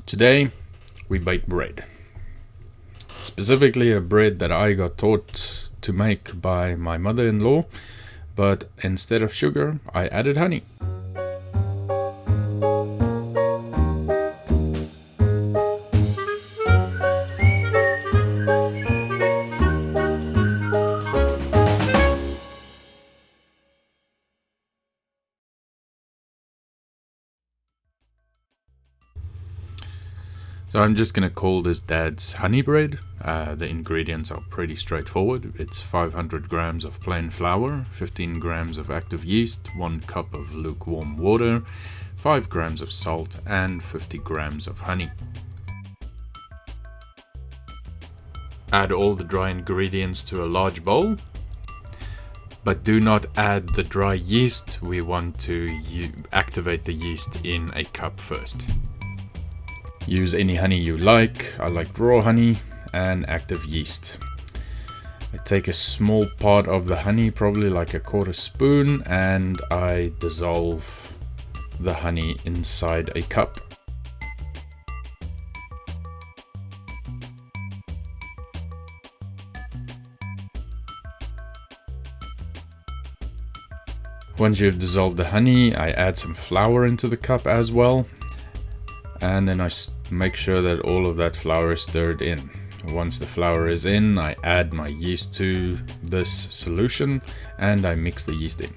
Today we bake bread. Specifically a bread that I got taught to make by my mother-in-law, but instead of sugar I added honey. So I'm just going to call this Dad's honey bread. The ingredients are pretty straightforward. It's 500 grams of plain flour, 15 grams of active yeast, 1 cup of lukewarm water, 5 grams of salt, and 50 grams of honey. Add all the dry ingredients to a large bowl, but do not add the dry yeast. We want to activate the yeast in a cup first. Use any honey you like. I like raw honey and active yeast. I take a small part of the honey, probably like a quarter spoon, and I dissolve the honey inside a cup. Once you've dissolved the honey, I add some flour into the cup as well. And then I make sure that all of that flour is stirred in. Once the flour is in, I add my yeast to this solution and I mix the yeast in.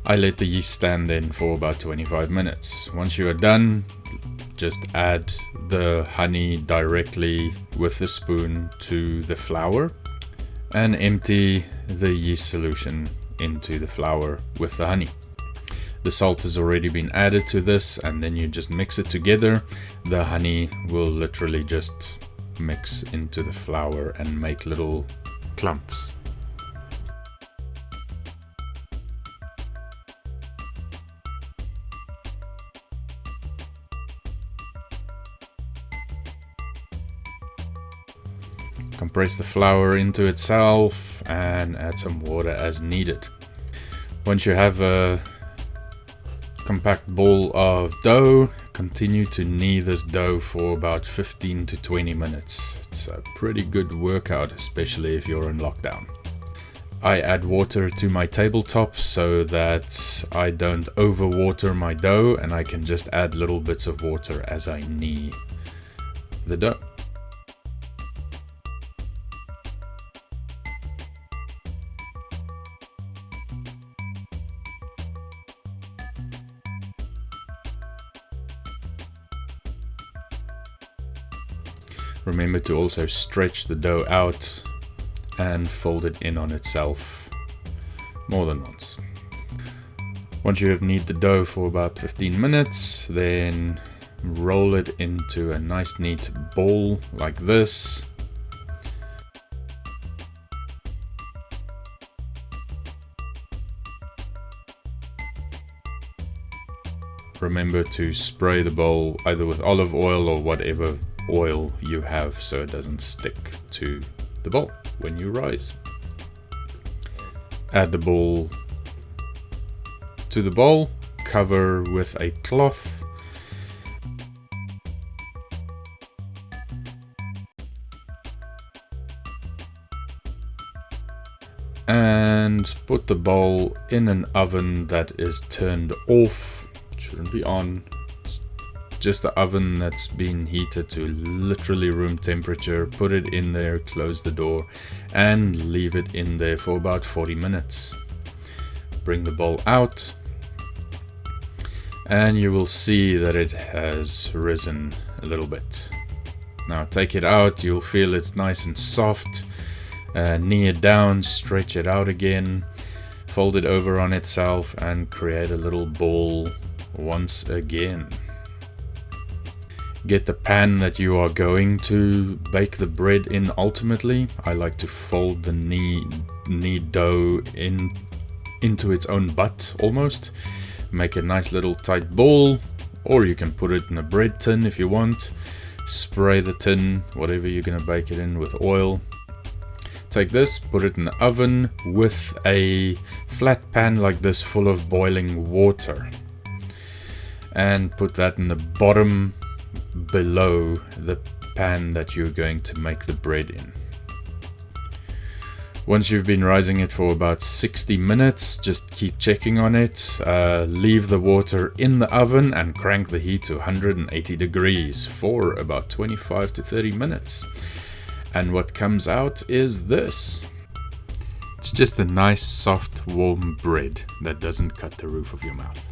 I let the yeast stand then for about 25 minutes. Once you are done, just add the honey directly with the spoon to the flour and empty the yeast solution into the flour with the honey. The salt has already been added to this, and then you just mix it together. The honey will literally just mix into the flour and make little clumps. Compress the flour into itself and add some water as needed. Once you have a compact ball of dough, continue to knead this dough for about 15 to 20 minutes. It's a pretty good workout, especially if you're in lockdown. I add water to my tabletop so that I don't overwater my dough, and I can just add little bits of water as I knead the dough. Remember to also stretch the dough out and fold it in on itself more than once. Once you have kneaded the dough for about 15 minutes, then roll it into a nice neat ball like this. Remember to spray the bowl either with olive oil or whatever oil you have so it doesn't stick to the bowl when you rise. Add the ball to the bowl, cover with a cloth, and put the bowl in an oven that is turned off. It shouldn't be on. Just the oven that's been heated to literally room temperature. Put it in there, close the door, and leave it in there for about 40 minutes. Bring the bowl out, and you will see that it has risen a little bit. Now take it out, you'll feel it's nice and soft. Knee it down, stretch it out again, fold it over on itself, and create a little ball once again. Get the pan that you are going to bake the bread in ultimately. I like to fold the knead dough into its own butt almost. Make a nice little tight ball, or you can put it in a bread tin if you want. Spray the tin, whatever you're going to bake it in, with oil. Take this, put it in the oven with a flat pan like this full of boiling water. And put that in the bottom below the pan that you're going to make the bread in. Once you've been rising it for about 60 minutes, just keep checking on it. Leave the water in the oven and crank the heat to 180 degrees for about 25 to 30 minutes. And what comes out is this. It's just a nice, soft, warm bread that doesn't cut the roof of your mouth.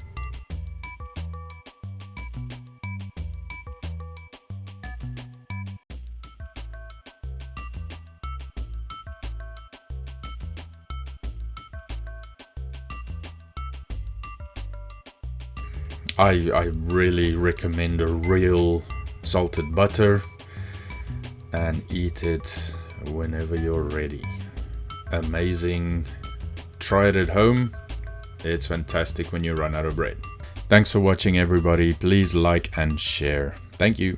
I really recommend a real salted butter and eat it whenever you're ready. Amazing. Try it at home. It's fantastic when you run out of bread. Thanks for watching, everybody. Please like and share. Thank you.